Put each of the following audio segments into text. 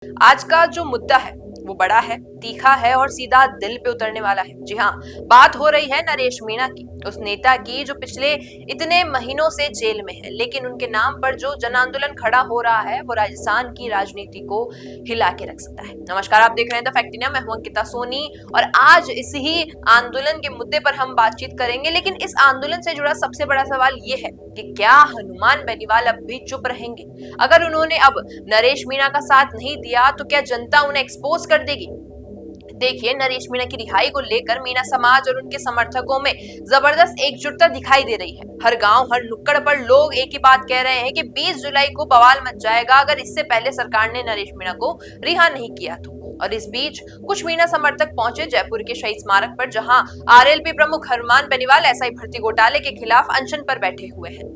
आज का जो मुद्दा है वो बड़ा है, तीखा है और सीधा दिल पे उतरने वाला है। जी हाँ, बात हो रही है नरेश मीणा की, उस नेता की जो पिछले इतने महीनों से जेल में है, लेकिन उनके नाम पर जो जन आंदोलन खड़ा हो रहा है वो राजस्थान की राजनीति को हिला के रख सकता है। नमस्कार, आप देख रहे हैं द फैक्ट इंडिया। मैं हूं अंकिता सोनी और आज इसी ही आंदोलन के मुद्दे पर हम बातचीत करेंगे। लेकिन इस आंदोलन से जुड़ा सबसे बड़ा सवाल ये है कि क्या हनुमान बेनीवाल अब भी चुप रहेंगे? अगर उन्होंने अब नरेश मीणा का साथ नहीं दिया तो क्या जनता उन्हें एक्सपोज कर देगी? देखिए, नरेश मीणा की रिहाई को लेकर मीणा समाज और उनके समर्थकों में जबरदस्त एकजुटता दिखाई दे रही है। हर गांव, हर नुक्कड़ पर लोग एक ही बात कह रहे हैं कि 20 जुलाई को बवाल मच जाएगा अगर इससे पहले सरकार ने नरेश मीणा को रिहा नहीं किया तो। और इस बीच कुछ मीणा समर्थक पहुंचे जयपुर के शहीद स्मारक पर, जहां आरएलपी प्रमुख हनुमान बेनीवाल एसआई भर्ती घोटाले के खिलाफ अनशन पर बैठे हुए हैं।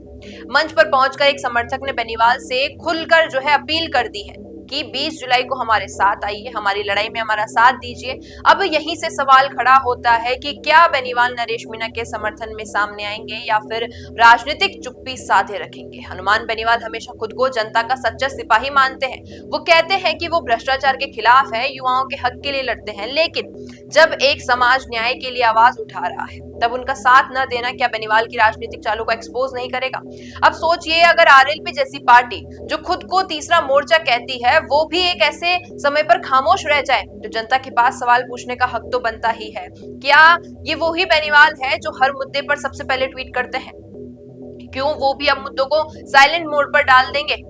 मंच पर पहुंचकर एक समर्थक ने बेनीवाल से खुलकर जो है अपील कर दी है कि 20 जुलाई को हमारे साथ आइए, हमारी लड़ाई में हमारा साथ दीजिए। अब यहीं से सवाल खड़ा होता है कि क्या बेनीवाल नरेश मीणा के समर्थन में सामने आएंगे या फिर राजनीतिक चुप्पी साधे रखेंगे? हनुमान बेनीवाल हमेशा खुद को जनता का सच्चा सिपाही मानते हैं। वो कहते हैं कि वो भ्रष्टाचार के खिलाफ है, युवाओं के हक के लिए लड़ते हैं, लेकिन जब एक समाज न्याय के लिए आवाज उठा रहा है तब उनका साथ न देना क्या बेनीवाल की राजनीतिक चालों को एक्सपोज नहीं करेगा? अब सोचिए, अगर आरएलपी जैसी पार्टी जो खुद को तीसरा मोर्चा कहती है वो भी एक ऐसे समय पर खामोश रह जाए तो जनता के पास सवाल पूछने का हक तो बनता ही है। क्या ये वो ही बेनीवाल है जो हर मुद्दे पर सबसे पहले ट्वीट करते हैं? क्यों वो भी अब मुद्दों को साइलेंट मोड पर डाल देंगे?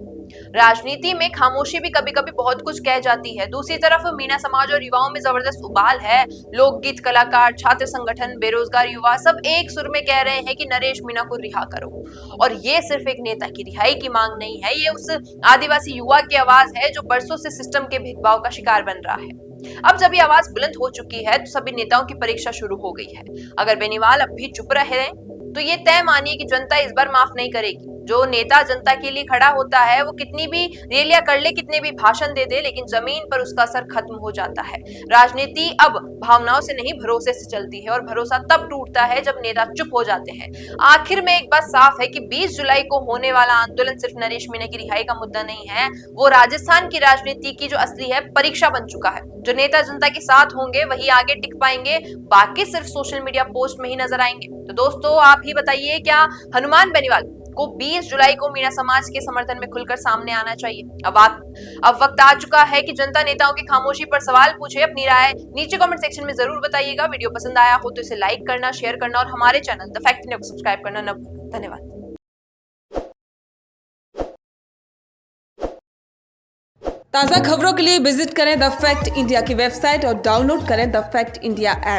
राजनीति में खामोशी भी कभी कभी बहुत कुछ कह जाती है। दूसरी तरफ मीणा समाज और युवाओं में जबरदस्त उबाल है। लोकगीत कलाकार, छात्र संगठन, बेरोजगार युवा सब एक सुर में कह रहे हैं कि नरेश मीणा को रिहा करो। और ये सिर्फ एक नेता की रिहाई की मांग नहीं है, ये उस आदिवासी युवा की आवाज है जो बरसों से सिस्टम के भेदभाव का शिकार बन रहा है। अब जब ये आवाज बुलंद हो चुकी है तो सभी नेताओं की परीक्षा शुरू हो गई है। अगर बेनीवाल अब भी चुप रहे तो ये तय मानिए कि जनता इस बार माफ नहीं करेगी। जो नेता जनता के लिए खड़ा होता है वो कितनी भी रैलियां कर ले, कितने भी भाषण दे दे, लेकिन जमीन पर उसका असर खत्म हो जाता है। राजनीति अब भावनाओं से नहीं भरोसे से चलती है और भरोसा तब टूटता है जब नेता चुप हो जाते हैं। आखिर में एक बात साफ है कि 20 जुलाई को होने वाला आंदोलन सिर्फ नरेश मीणा की रिहाई का मुद्दा नहीं है, वो राजस्थान की राजनीति की जो असली है परीक्षा बन चुका है। जो नेता जनता के साथ होंगे वही आगे टिक पाएंगे, बाकी सिर्फ सोशल मीडिया पोस्ट में ही नजर आएंगे। तो दोस्तों, आप ही बताइए, क्या हनुमान बेनीवाल को 20 जुलाई को मीणा समाज के समर्थन में खुलकर सामने आना चाहिए? अब वक्त आ चुका है कि जनता नेताओं की खामोशी पर सवाल पूछे। अपनी राय नीचे कमेंट सेक्शन में जरूर बताइएगा। वीडियो पसंद आया हो तो इसे लाइक करना, शेयर करना और हमारे चैनल द फैक्ट इंडिया को सब्सक्राइब करना न भूलें। धन्यवाद। ताज़ा खबरों के लिए विजिट करें द फैक्ट इंडिया की वेबसाइट और डाउनलोड करें द फैक्ट इंडिया ऐप।